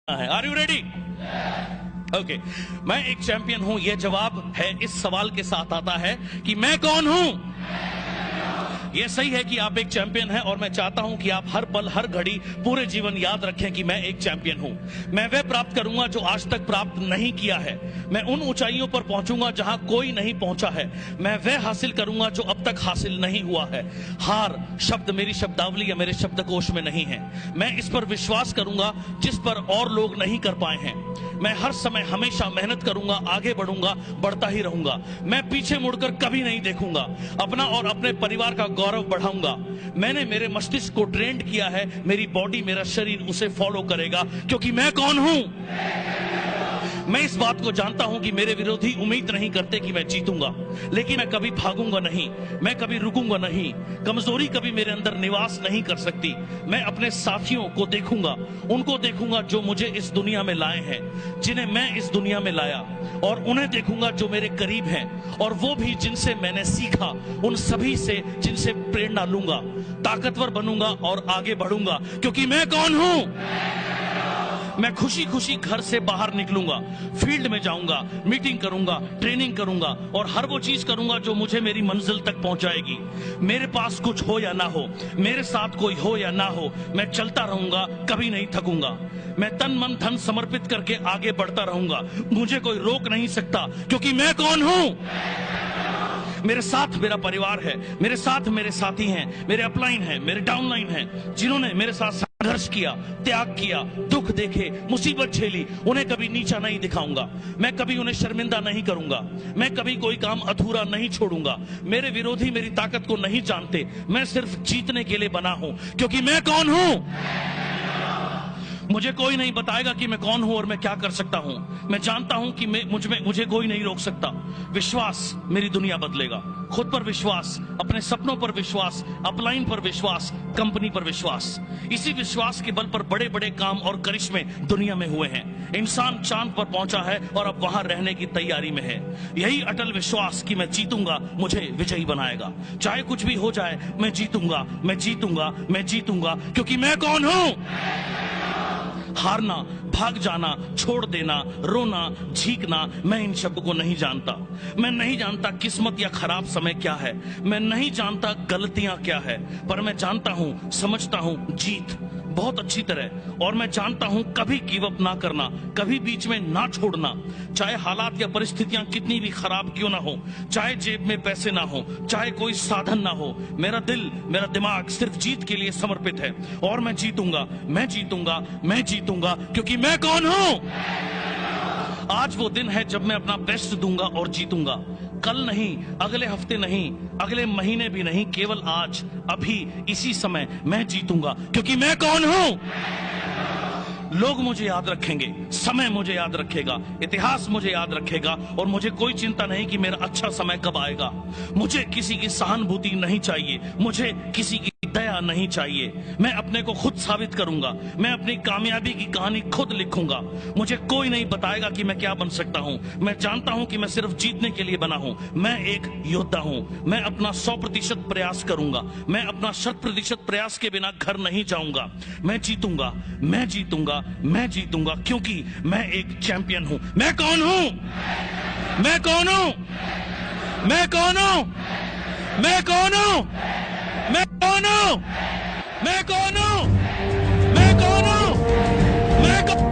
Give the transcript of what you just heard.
है। Are you ready? Okay, मैं एक चैंपियन हूं, यह जवाब है इस सवाल के साथ आता है कि मैं कौन हूं। यह सही है कि आप एक चैंपियन हैं और मैं चाहता हूं कि आप हर पल हर घड़ी पूरे जीवन याद रखें कि मैं एक चैंपियन हूं। मैं वह प्राप्त करूंगा जो आज तक प्राप्त नहीं किया है। मैं उन ऊंचाइयों पर पहुंचूंगा जहां कोई नहीं पहुंचा है। मैं वह हासिल करूंगा जो अब तक हासिल नहीं हुआ है। हार शब्द मेरी शब्दावली या मेरे शब्दकोश में नहीं है। मैं इस पर विश्वास करूंगा जिस पर और लोग नहीं कर पाए हैं। मैं हर समय हमेशा मेहनत करूंगा, आगे बढ़ूंगा, बढ़ता ही रहूंगा। मैं पीछे मुड़कर कभी नहीं देखूंगा। अपना और अपने परिवार का गौरव बढ़ाऊंगा। मैंने मेरे मस्तिष्क को ट्रेंड किया है, मेरी बॉडी, मेरा शरीर उसे फॉलो करेगा, क्योंकि मैं कौन हूं। मैं इस बात को जानता हूं कि मेरे विरोधी उम्मीद नहीं करते कि मैं जीतूंगा, लेकिन मैं कभी भागूंगा नहीं, मैं कभी रुकूंगा नहीं। कमजोरी कभी मेरे अंदर निवास नहीं कर सकती। मैं अपने साथियों को देखूंगा, उनको देखूंगा जो मुझे इस दुनिया में लाए हैं, जिन्हें मैं इस दुनिया में लाया, और उन्हें देखूंगा जो मेरे करीब हैं, और वो भी जिनसे मैंने सीखा, उन सभी से जिनसे प्रेरणा लूंगा। ताकतवर बनूंगा और आगे बढ़ूंगा, क्योंकि मैं कौन हूं। मैं खुशी खुशी घर से बाहर निकलूंगा, फील्ड में जाऊंगा, मीटिंग करूंगा, ट्रेनिंग करूंगा, और हर वो चीज करूंगा जो मुझे मेरी मंजिल तक पहुंचाएगी। मेरे पास कुछ हो या ना हो, मेरे साथ कोई हो या ना हो, मैं चलता रहूंगा, कभी नहीं थकूंगा। मैं तन मन धन समर्पित करके आगे बढ़ता रहूंगा। मुझे कोई रोक नहीं सकता, क्योंकि मैं कौन हूं। मेरे साथ मेरा परिवार है, मेरे साथ मेरे साथी हैं, मेरे अपलाइन हैं, मेरे डाउनलाइन हैं, जिन्होंने मेरे साथ संघर्ष किया, त्याग किया, दुख देखे, मुसीबत झेली। उन्हें कभी नीचा नहीं दिखाऊंगा। मैं कभी उन्हें शर्मिंदा नहीं करूंगा। मैं कभी कोई काम अधूरा नहीं छोड़ूंगा। मेरे विरोधी मेरी ताकत को नहीं जानते। मैं सिर्फ जीतने के लिए बना हूं, क्योंकि मैं कौन हूं। मुझे कोई नहीं बताएगा कि मैं कौन हूं और मैं क्या कर सकता हूं। मैं जानता हूं कि मुझे कोई नहीं रोक सकता। विश्वास मेरी दुनिया बदलेगा। खुद पर विश्वास, अपने सपनों पर विश्वास, अपलाइन पर विश्वास, कंपनी पर विश्वास। इसी विश्वास के बल पर बड़े बड़े काम और करिश्मे दुनिया में हुए हैं। इंसान चांद पर पहुंचा है और अब वहां रहने की तैयारी में है। यही अटल विश्वास कि मैं जीतूंगा मुझे विजयी बनाएगा। चाहे कुछ भी हो जाए, मैं जीतूंगा, मैं जीतूंगा, मैं जीतूंगा, क्योंकि मैं कौन हूं। हारना, भाग जाना, छोड़ देना, रोना, झीकना, मैं इन शब्दों को नहीं जानता। मैं नहीं जानता किस्मत या खराब समय क्या है। मैं नहीं जानता गलतियां क्या है, पर मैं जानता हूं, समझता हूं जीत बहुत अच्छी तरह। और मैं जानता हूं कभी गिव अप ना करना, कभी बीच में ना छोड़ना। चाहे हालात या परिस्थितियां कितनी भी खराब क्यों ना हो, चाहे जेब में पैसे ना हो, चाहे कोई साधन ना हो, मेरा दिल, मेरा दिमाग सिर्फ जीत के लिए समर्पित है। और मैं जीतूंगा, मैं जीतूंगा, मैं जीतूंगा, क्योंकि मैं कौन हूं। आज वो दिन है जब मैं अपना बेस्ट दूंगा और जीतूंगा। कल नहीं, अगले हफ्ते नहीं, अगले महीने भी नहीं, केवल आज, अभी, इसी समय मैं जीतूंगा, क्योंकि मैं कौन हूं। लोग मुझे याद रखेंगे, समय मुझे याद रखेगा, इतिहास मुझे याद रखेगा, और मुझे कोई चिंता नहीं कि मेरा अच्छा समय कब आएगा। मुझे किसी की सहानुभूति नहीं चाहिए, मुझे किसी की दया नहीं चाहिए। मैं अपने को खुद साबित करूंगा। मैं अपनी कामयाबी की कहानी खुद लिखूंगा। मुझे कोई नहीं बताएगा कि मैं क्या बन सकता हूं। मैं जानता हूं कि मैं सिर्फ जीतने के लिए बना हूं। मैं एक योद्धा हूं। मैं अपना 100% प्रयास करूंगा। मैं अपना 100% प्रयास के बिना घर नहीं जाऊंगा। मैं जीतूंगा, मैं जीतूंगा, मैं जीतूंगा, क्योंकि मैं एक चैंपियन हूं। मैं कौन हूं। मैं कौन हूं। मैं कौन हूं। मैं कौन हूं। मैं कौन हूं। मैं कौन हूं। मैं कौन हूं। मैं कौन हूं।